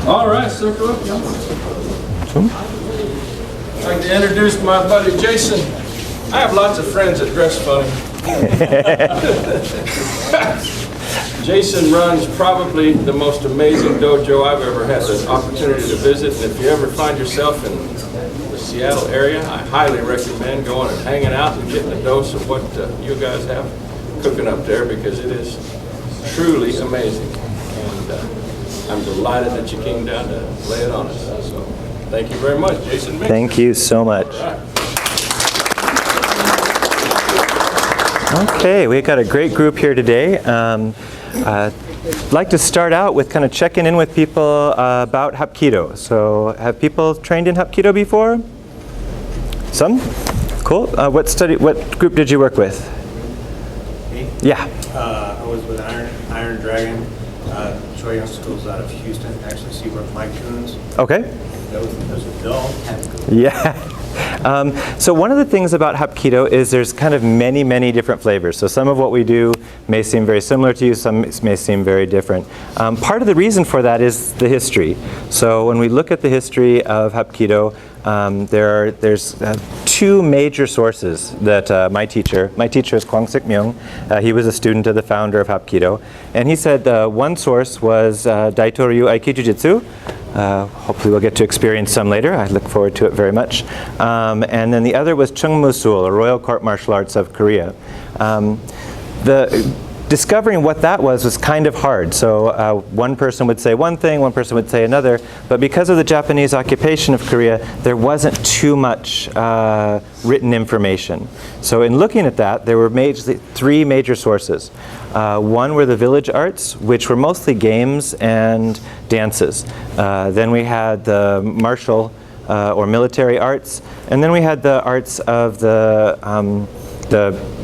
All right, circle up, y'all. I'd like to introduce my buddy Jason. I have lots of friends that dress funny. Jason runs probably the most amazing dojo I've ever had the opportunity to visit. And if you ever find yourself in the Seattle area, I highly recommend going and hanging out and getting a dose of what you guys have cooking up there, because it is truly amazing. And I'm delighted that you came down to lay it on us. So thank you very much, Jason. Thank you so much. Okay, we've got a great group here today. I'd like to start out with kind of checking in with people about Hapkido. So have people trained in Hapkido before? Some? Cool. What group did you work with? Me? Yeah. I was with Iron Dragon, Choyang schools out of Houston, actually Seabrook Mike Coons. Okay. Those are dull. Yeah. So one of the things about Hapkido is there's kind of many different flavors. So some of what we do may seem very similar to you, some may seem very different. Part of the reason for that is the history. So when we look at the history of Hapkido, there's two major sources that my teacher is Kwang Sik Myung. He was a student of the founder of Hapkido. And he said one source was Daitoryu Aikido Jitsu. Hopefully we'll get to experience some later. I look forward to it very much. And then the other was Chung Musul, or Royal Court Martial Arts of Korea. Discovering what that was kind of hard. So one person would say one thing, one person would say another. But because of the Japanese occupation of Korea, there wasn't too much written information. So in looking at that, there were three major sources. One were the village arts, which were mostly games and dances. Then we had the martial or military arts. And then we had the arts of the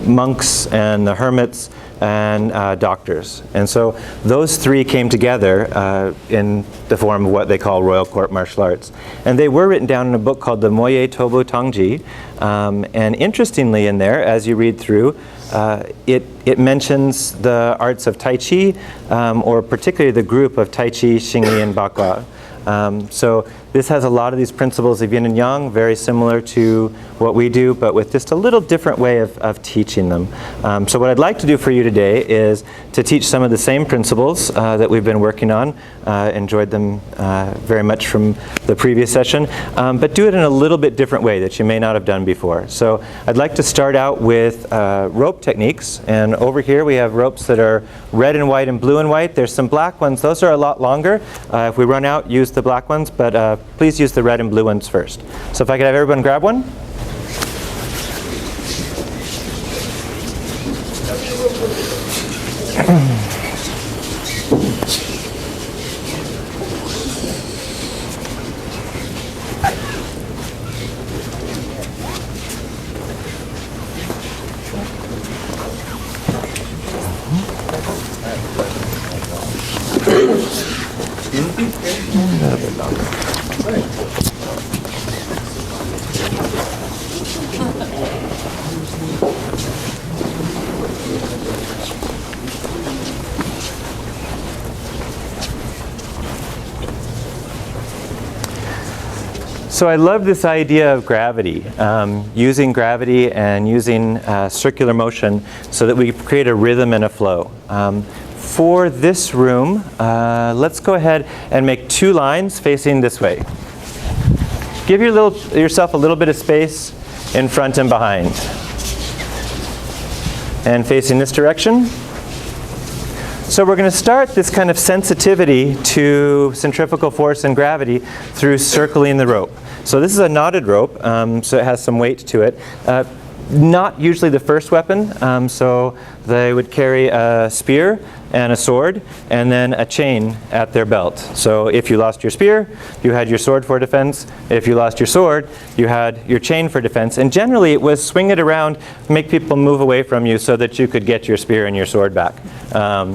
monks and the hermits and doctors. And so those three came together in the form of what they call Royal Court Martial Arts. And they were written down in a book called the Moye Tobu Tongji. And interestingly in there, as you read through, it mentions the arts of Tai Chi, or particularly the group of Tai Chi, Xingyi, and Bakwa. So this has a lot of these principles of yin and yang, very similar to what we do, but with just a little different way of teaching them. So what I'd like to do for you today is to teach some of the same principles that we've been working on. Enjoyed them very much from the previous session, but do it in a little bit different way that you may not have done before. So I'd like to start out with rope techniques, and over here we have ropes that are red and white and blue and white. There's some black ones. Those are a lot longer. If we run out, use the black ones, but please use the red and blue ones first. So if I could have everyone grab one. So I love this idea of gravity, using gravity and using circular motion so that we create a rhythm and a flow. For this room, let's go ahead and make two lines facing this way. Give yourself a little bit of space in front and behind. And facing this direction. So we're going to start this kind of sensitivity to centrifugal force and gravity through circling the rope. So this is a knotted rope, so it has some weight to it. Not usually the first weapon, so they would carry a spear and a sword and then a chain at their belt. So if you lost your spear, you had your sword for defense. If you lost your sword, you had your chain for defense. And generally it was swing it around, make people move away from you so that you could get your spear and your sword back.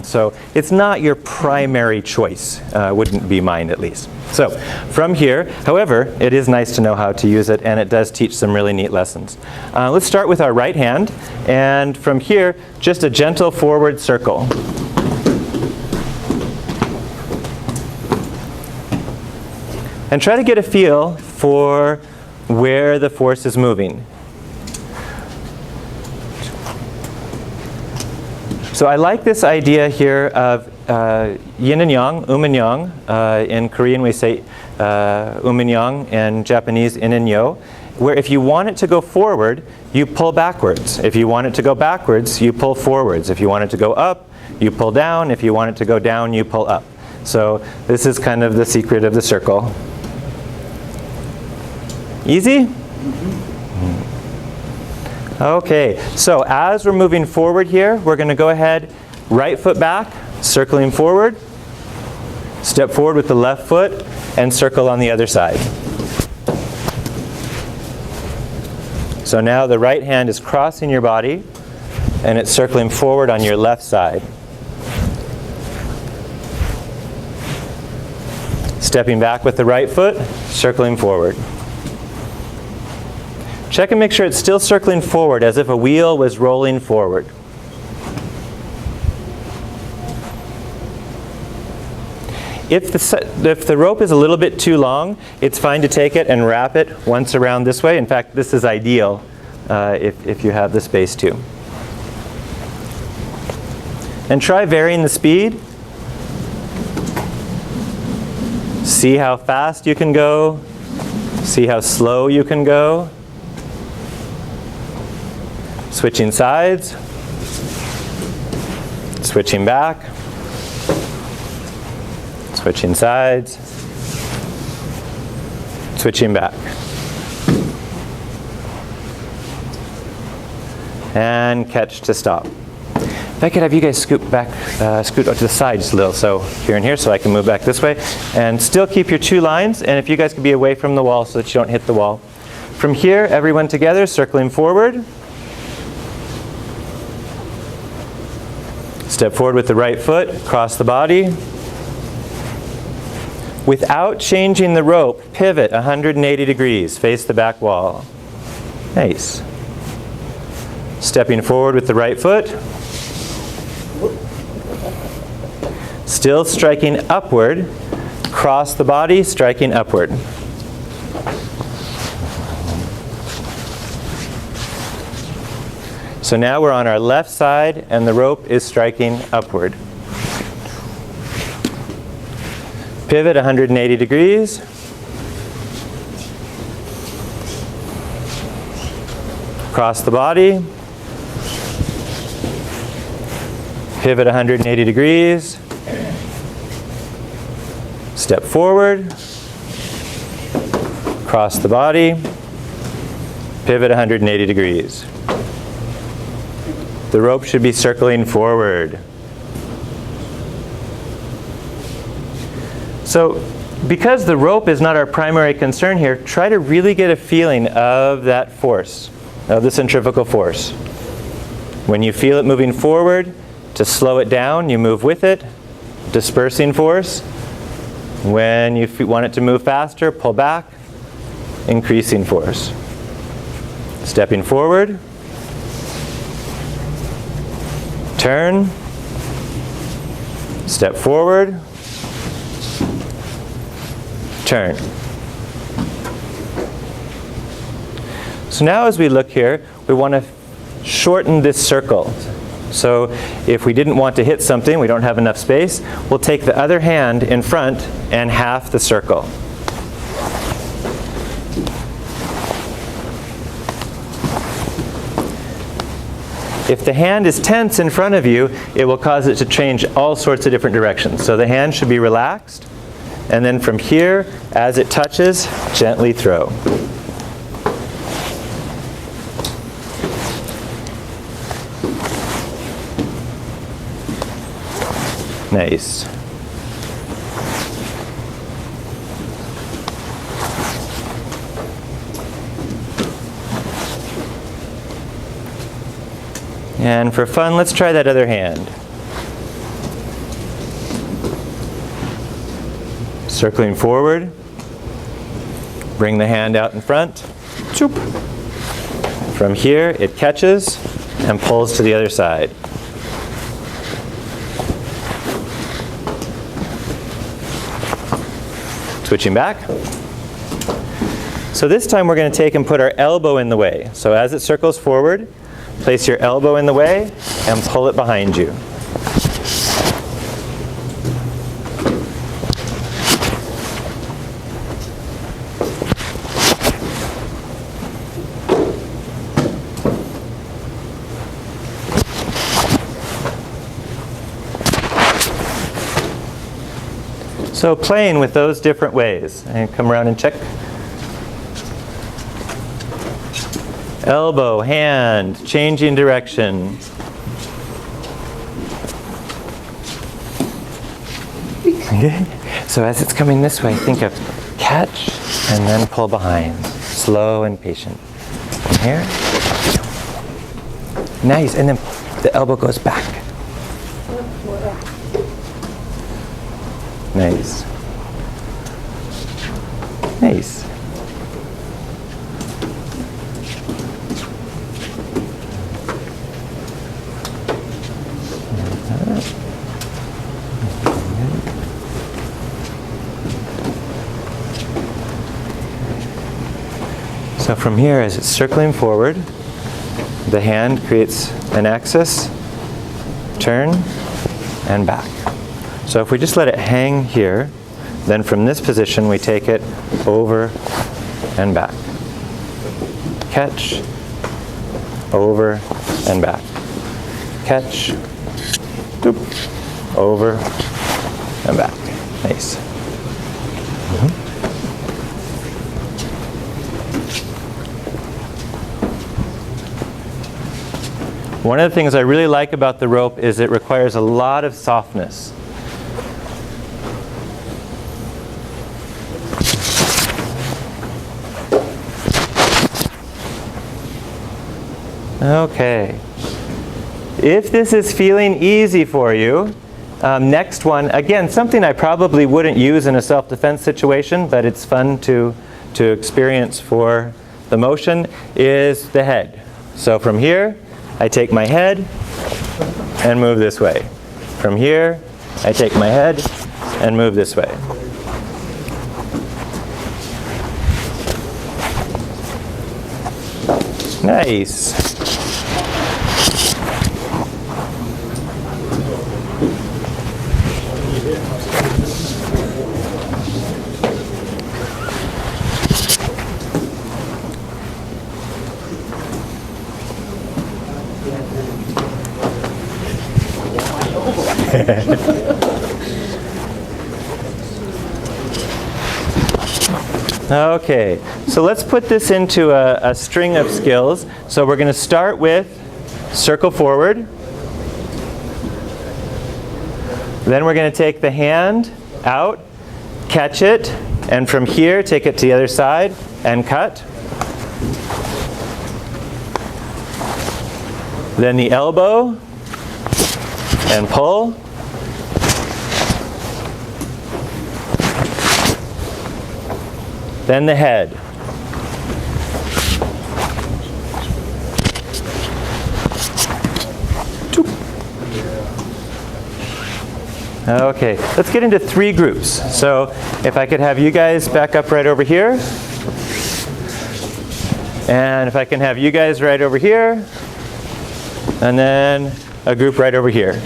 So it's not your primary choice, wouldn't be mine at least. So from here, however, it is nice to know how to use it, and it does teach some really neat lessons. Let's start with our right hand, and from here, just a gentle forward circle. And try to get a feel for where the force is moving. So I like this idea here of yin and yang, and yang. In Korean we say and yang, and Japanese in and yo, where if you want it to go forward, you pull backwards. If you want it to go backwards, you pull forwards. If you want it to go up, you pull down. If you want it to go down, you pull up. So this is kind of the secret of the circle. Easy? Okay, so as we're moving forward here, we're going to go ahead, right foot back, circling forward, step forward with the left foot, and circle on the other side. So now the right hand is crossing your body, and it's circling forward on your left side. Stepping back with the right foot, circling forward. Check and make sure it's still circling forward as if a wheel was rolling forward. If the rope is a little bit too long, it's fine to take it and wrap it once around this way. In fact, this is ideal if you have the space to. And try varying the speed. See how fast you can go. See how slow you can go. Switching sides, switching back, switching sides, switching back. And catch to stop. If I could have you guys scoot out to the side just a little, so here and here, so I can move back this way. And still keep your 2 lines, and if you guys could be away from the wall so that you don't hit the wall. From here, everyone together, circling forward. Step forward with the right foot, cross the body. Without changing the rope, pivot 180 degrees, face the back wall. Nice. Stepping forward with the right foot. Still striking upward, cross the body, striking upward. So now we're on our left side and the rope is striking upward. Pivot 180 degrees. Cross the body. Pivot 180 degrees. Step forward. Cross the body. Pivot 180 degrees. The rope should be circling forward. So, because the rope is not our primary concern here, try to really get a feeling of that force, of the centrifugal force. When you feel it moving forward, to slow it down, you move with it, dispersing force. When you want it to move faster, pull back, increasing force. Stepping forward. Turn, step forward, turn. So now as we look here, we want to shorten this circle. So if we didn't want to hit something, we don't have enough space, we'll take the other hand in front and half the circle. If the hand is tense in front of you, it will cause it to change all sorts of different directions. So the hand should be relaxed, and then from here, as it touches, gently throw. Nice. And for fun, let's try that other hand. Circling forward. Bring the hand out in front. Choop. From here, it catches and pulls to the other side. Switching back. So this time we're going to take and put our elbow in the way. So as it circles forward, place your elbow in the way and pull it behind you. So playing with those different ways. And come around and check. Elbow, hand, changing direction. Okay. So as it's coming this way, think of catch and then pull behind. Slow and patient. From here. Nice. And then the elbow goes back. Nice. Nice. So from here, as it's circling forward, the hand creates an axis, turn, and back. So if we just let it hang here, then from this position we take it over and back. Catch, over and back. Catch, doop, over and back. Nice. One of the things I really like about the rope is it requires a lot of softness. Okay. If this is feeling easy for you, next one, again, something I probably wouldn't use in a self-defense situation, but it's fun to experience for the motion, is the head. So from here, I take my head and move this way. From here, I take my head and move this way. Nice. Okay, so let's put this into a string of skills. So we're going to start with circle forward. Then we're going to take the hand out, catch it, and from here take it to the other side and cut. Then the elbow and pull. Then the head. Okay, let's get into 3 groups. So if I could have you guys back up right over here. And if I can have you guys right over here. And then a group right over here.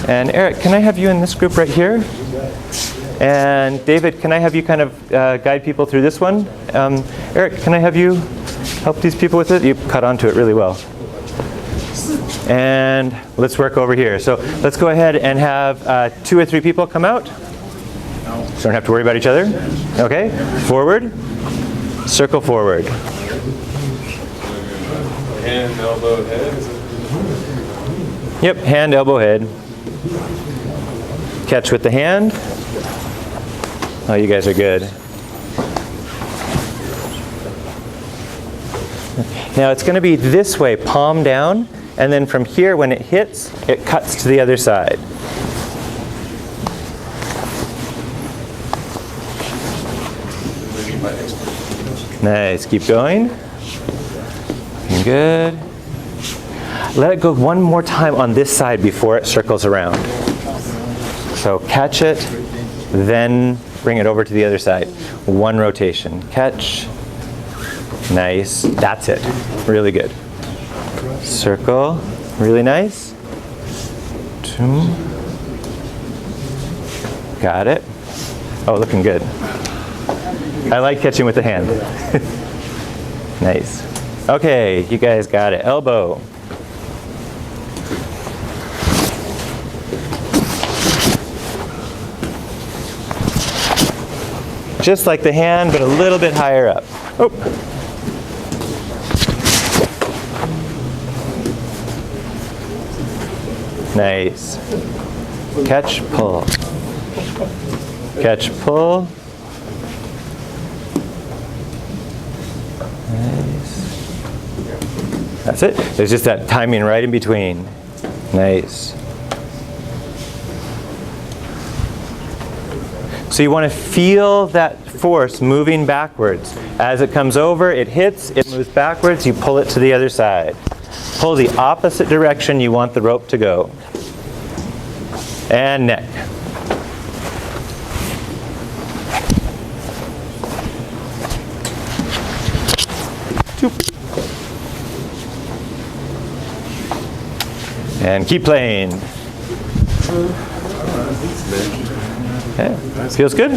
And Eric, can I have you in this group right here? And David, can I have you kind of guide people through this one? Eric, can I have you help these people with it? You caught onto it really well. And let's work over here. So let's go ahead and have 2 or 3 people come out. So don't have to worry about each other. Okay, forward, circle forward. Hand, elbow, head. Yep, hand, elbow, head. Catch with the hand. Oh, you guys are good. Now it's going to be this way, palm down, and then from here when it hits, it cuts to the other side. Nice, keep going. Good. Let it go one more time on this side before it circles around. So catch it then bring it over to the other side. One rotation. Catch. Nice. That's it. Really good. Circle. Really nice. Two. Got it. Oh, looking good. I like catching with the hand. Nice. Okay, you guys got it. Elbow. Just like the hand, but a little bit higher up. Oh. Nice. Catch, pull. Catch, pull. Nice. That's it. There's just that timing right in between. Nice. So you want to feel that force moving backwards. As it comes over, it hits, it moves backwards, you pull it to the other side. Pull the opposite direction you want the rope to go. And neck. And keep playing. Okay. Feels good?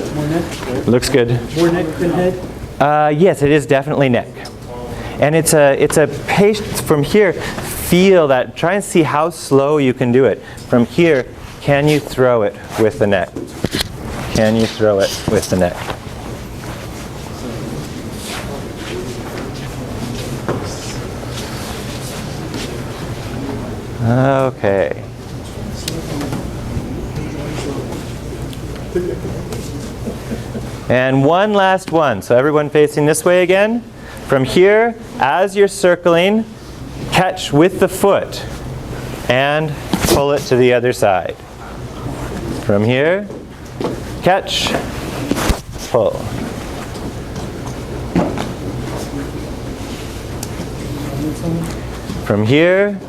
Looks good. More neck than head? Yes, it is definitely neck. And it's a patience from here. Feel that. Try and see how slow you can do it. From here, can you throw it with the neck? Can you throw it with the neck? Okay. And one last one. So everyone facing this way again. From here, as you're circling, catch with the foot and pull it to the other side. From here, catch, pull. From here,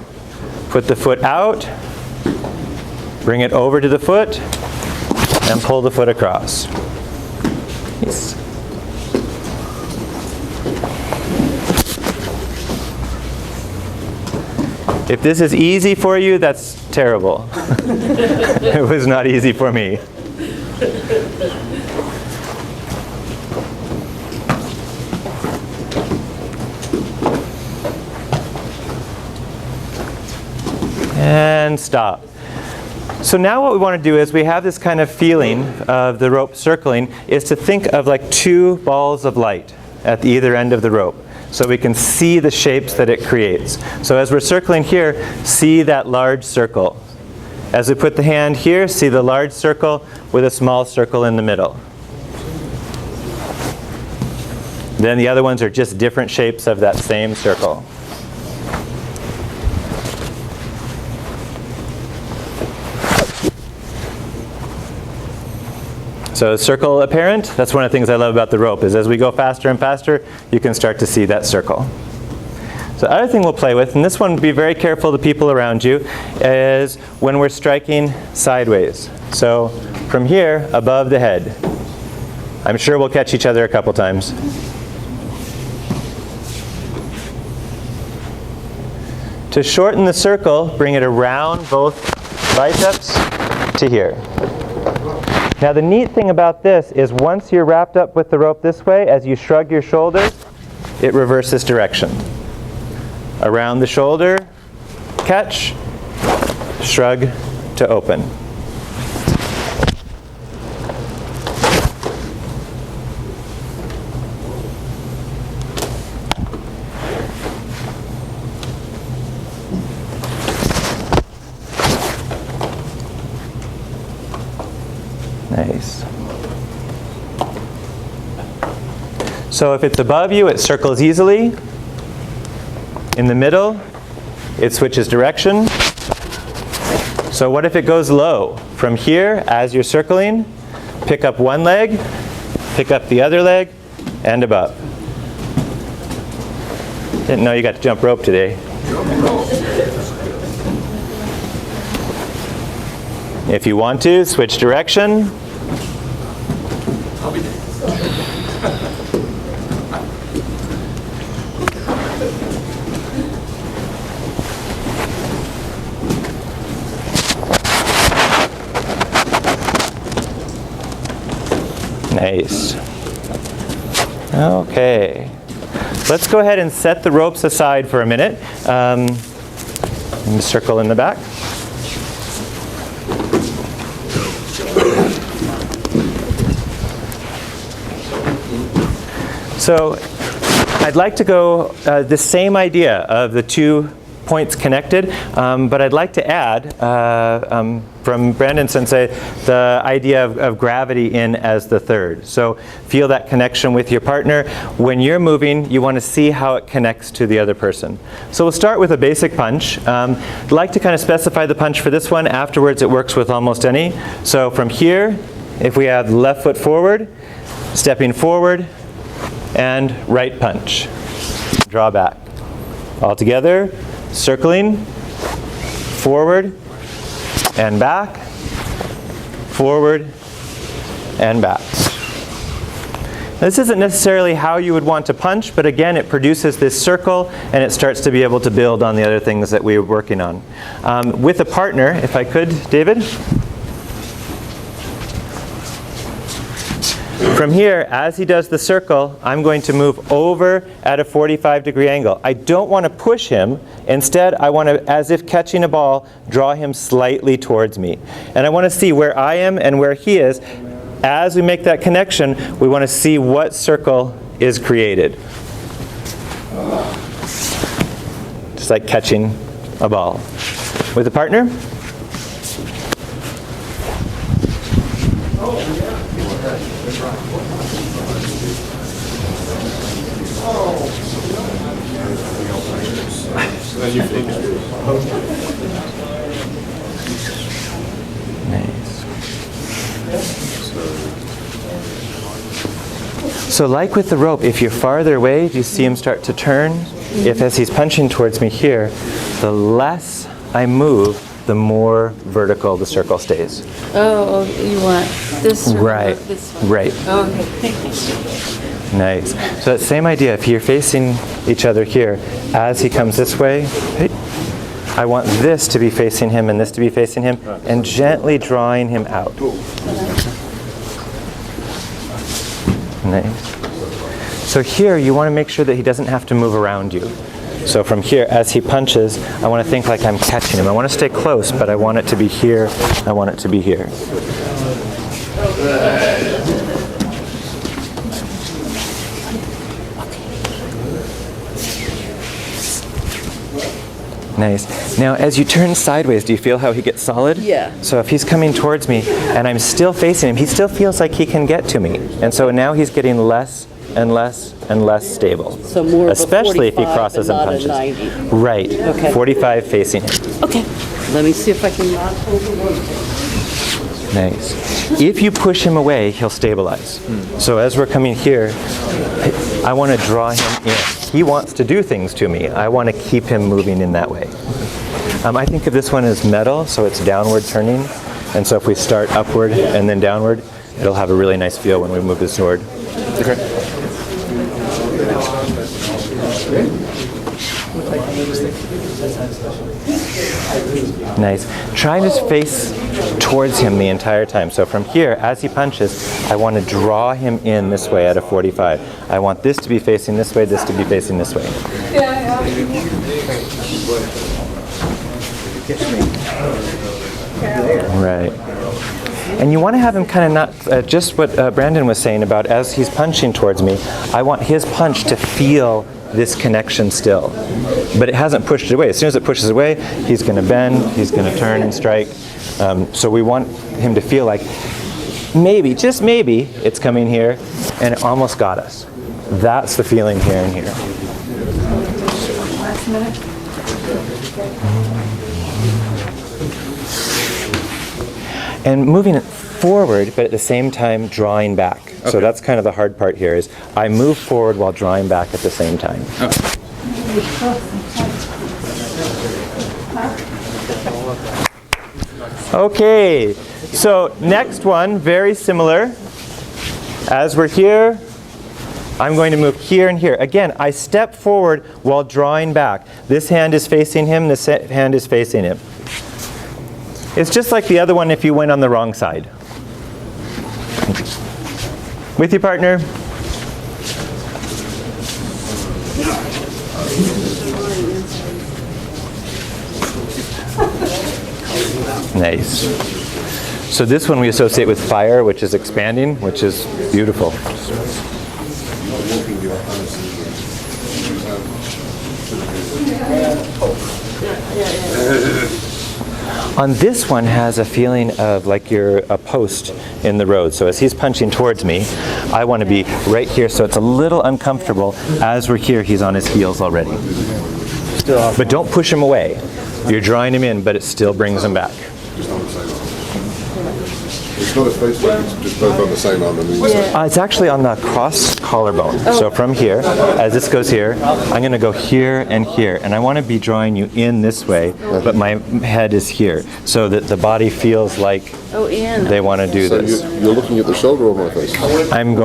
put the foot out, bring it over to the foot, and pull the foot across. Yes. If this is easy for you, that's terrible. It was not easy for me. And stop. So now what we want to do is we have this kind of feeling of the rope circling is to think of like two balls of light at either end of the rope so we can see the shapes that it creates. So as we're circling here, see that large circle. As we put the hand here, see the large circle with a small circle in the middle. Then the other ones are just different shapes of that same circle. So circle apparent, that's one of the things I love about the rope, is as we go faster and faster, you can start to see that circle. So the other thing we'll play with, and this one be very careful the people around you, is when we're striking sideways. So from here, above the head. I'm sure we'll catch each other a couple times. To shorten the circle, bring it around both biceps to here. Now the neat thing about this is once you're wrapped up with the rope this way, as you shrug your shoulders, it reverses direction. Around the shoulder, catch, shrug to open. Nice. So if it's above you, it circles easily. In the middle, it switches direction. So what if it goes low? From here, as you're circling, pick up one leg, pick up the other leg, and above. Didn't know you got to jump rope today. If you want to, switch direction. Nice. Okay. Let's go ahead and set the ropes aside for a minute. Circle in the back. So I'd like to go the same idea of the 2 points connected, but I'd like to add from Brandon Sensei the idea of gravity in as the third. So feel that connection with your partner. When you're moving, you want to see how it connects to the other person. So we'll start with a basic punch. I'd like to kind of specify the punch for this one. Afterwards, it works with almost any. So from here, if we have left foot forward, stepping forward, and right punch. Draw back. All together, circling, forward, and back, forward, and back. This isn't necessarily how you would want to punch, but again, it produces this circle, and it starts to be able to build on the other things that we were working on. With a partner, if I could, David? From here, as he does the circle, I'm going to move over at a 45-degree angle. I don't want to push him. Instead, I want to, as if catching a ball, draw him slightly towards me. And I want to see where I am and where he is. As we make that connection, we want to see what circle is created. Just like catching a ball. With a partner? So like with the rope, if you're farther away, do you see him start to turn? If as he's punching towards me here, the less I move, the more vertical the circle stays. Oh, you want this one? Right, This one. right. Okay. Nice. So that same idea, if you're facing each other here, as he comes this way, I want this to be facing him and this to be facing him, and gently drawing him out. Nice. So here, you want to make sure that he doesn't have to move around you. So from here, as he punches, I want to think like I'm catching him. I want to stay close, but I want it to be here. I want it to be here. Nice. Now, as you turn sideways, do you feel how he gets solid? Yeah. So if he's coming towards me and I'm still facing him, he still feels like he can get to me. And so now he's getting less and less and less stable. So more of a especially if he 45 crosses and and not a punches. 90. Right. Okay. 45 facing him. Okay. Let me see if I can. Nice. If you push him away, he'll stabilize. So as we're coming here, I want to draw him in. He wants to do things to me. I want to keep him moving in that way. I think of this one as metal, so it's downward turning. And so if we start upward and then downward, it'll have a really nice feel when we move the sword. Okay. Nice. Try to face towards him the entire time. So from here, as he punches, I want to draw him in this way at a 45. I want this to be facing this way, this to be facing this way. Right. And you want to have him kind of not, just what Brandon was saying about as he's punching towards me, I want his punch to feel this connection still. But it hasn't pushed it away. As soon as it pushes away, he's going to bend, he's going to turn and strike. So we want him to feel like maybe, just maybe, it's coming here and it almost got us. That's the feeling here and here. Last minute. And moving it forward, but at the same time drawing back. Okay. So that's kind of the hard part here is I move forward while drawing back at the same time. Okay, so next one, very similar. As we're here, I'm going to move here and here. Again, I step forward while drawing back. This hand is facing him, this hand is facing him. It's just like the other one if you went on the wrong side. With you, partner. Nice. So this one we associate with fire, which is expanding, which is beautiful. On this one has a feeling of like you're a post in the road. So as he's punching towards me, I want to be right here, so it's a little uncomfortable. As we're here, he's on his heels already. But don't push him away. You're drawing him in, but it still brings him back. It's not a face break, it's just both on the same arm. It's actually on the cross collarbone. So from here, as this goes here, I'm going to go here and here. And I want to be drawing you in this way, but my head is here. So that the body feels like they want to do this. So you're looking at the shoulder or my face? I'm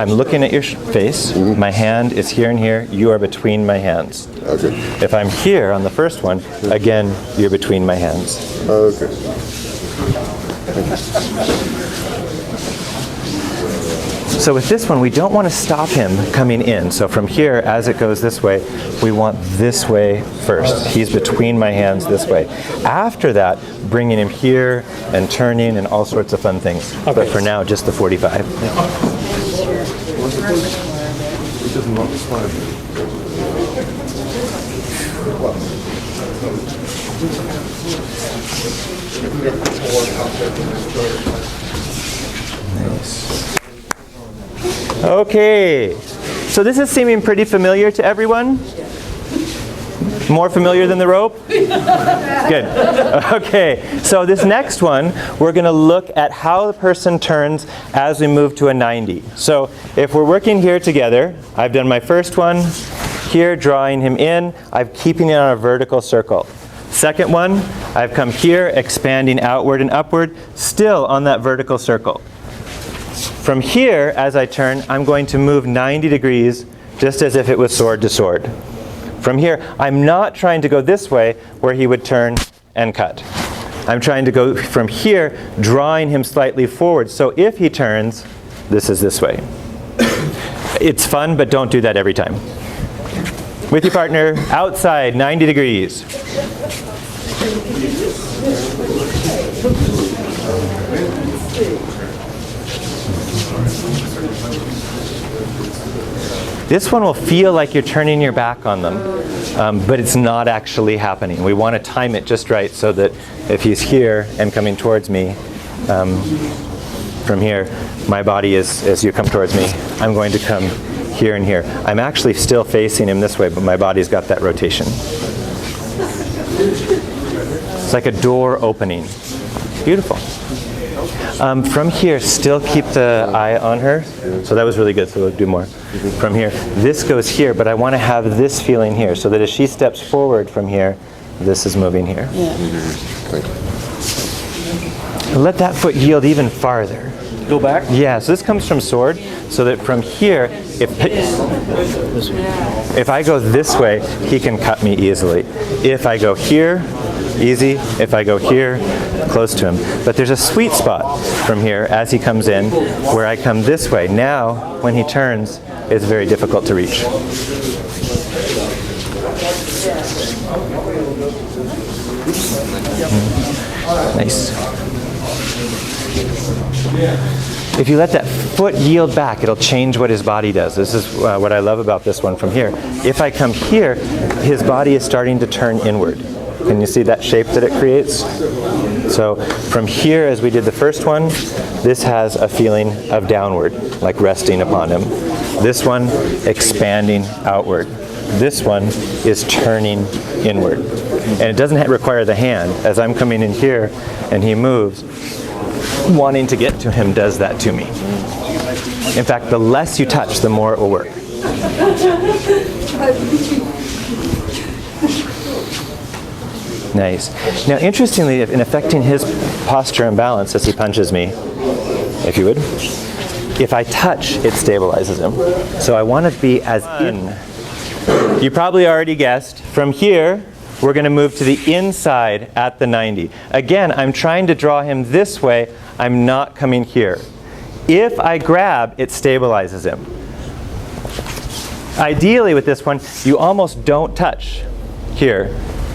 looking at your face. Mm-hmm. My hand is here and here. You are between my hands. Okay. If I'm here on the first one, again, you're between my hands. Okay. So with this one, we don't want to stop him coming in. So from here, as it goes this way, we want this way first. He's between my hands this way. After that, bringing him here and turning and all sorts of fun things. Okay. But for now, just the 45. Nice. Okay, so this is seeming pretty familiar to everyone? More familiar than the rope? Good. Okay, so this next one, we're going to look at how the person turns as we move to a 90. So if we're working here together, I've done my first one, here drawing him in, I'm keeping it on a vertical circle. Second one, I've come here, expanding outward and upward, still on that vertical circle. From here, as I turn, I'm going to move 90 degrees, just as if it was sword to sword. From here, I'm not trying to go this way, where he would turn and cut. I'm trying to go from here, drawing him slightly forward. So if he turns, this is this way. It's fun, but don't do that every time. With your partner, outside, 90 degrees. This one will feel like you're turning your back on them, but it's not actually happening. We want to time it just right so that if he's here and coming towards me, from here, my body is, as you come towards me, I'm going to come here and here. I'm actually still facing him this way, but my body's got that rotation. It's like a door opening. Beautiful. From here, still keep the eye on her. So that was really good, so we'll do more. From here, this goes here, but I want to have this feeling here, so that as she steps forward from here, this is moving here. Let that foot yield even farther. Go back? Yeah, so this comes from sword, so that from here, if I go this way, he can cut me easily. If I go here, easy. If I go here, close to him. But there's a sweet spot from here as he comes in, where I come this way. Now, when he turns, it's very difficult to reach. Nice. If you let that foot yield back, it'll change what his body does. This is what I love about this one from here. If I come here, his body is starting to turn inward. Can you see that shape that it creates? So from here, as we did the first one, this has a feeling of downward, like resting upon him. This one, expanding outward. This one is turning inward. And it doesn't require the hand. As I'm coming in here and he moves, wanting to get to him does that to me. In fact, the less you touch, the more it will work. Nice. Now, interestingly, in affecting his posture and balance as he punches me, if you would, if I touch, it stabilizes him. So I want to be as in. You probably already guessed, from here, we're going to move to the inside at the 90. Again, I'm trying to draw him this way. I'm not coming here. If I grab, it stabilizes him. Ideally with this one, you almost don't touch here,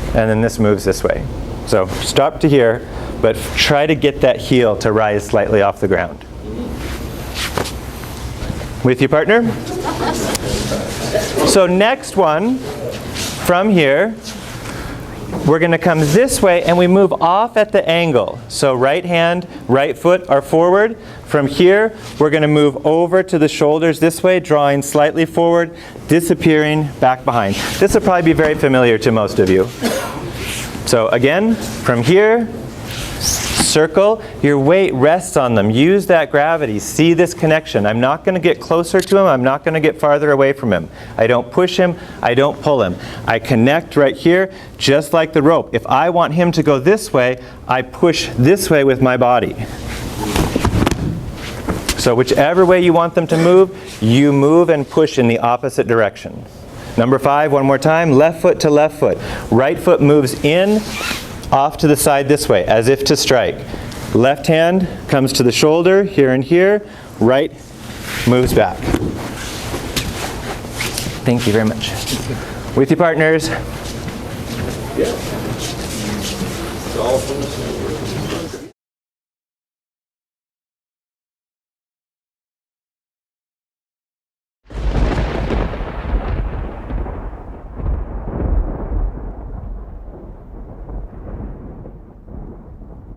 and then this moves this way. So stop to here, but try to get that heel to rise slightly off the ground. With you, partner? So next one, from here, we're going to come this way and we move off at the angle. So right hand, right foot are forward. From here, we're going to move over to the shoulders this way, drawing slightly forward, disappearing back behind. This will probably be very familiar to most of you. So again, from here, circle, your weight rests on them. Use that gravity. See this connection. I'm not going to get closer to him. I'm not going to get farther away from him. I don't push him. I don't pull him. I connect right here, just like the rope. If I want him to go this way, I push this way with my body. So whichever way you want them to move, you move and push in the opposite direction. Number 5, one more time. Left foot to left foot. Right foot moves in, off to the side this way, as if to strike. Left hand comes to the shoulder, here and here. Right moves back. Thank you very much. With you, partners. Yeah. It's all from the same.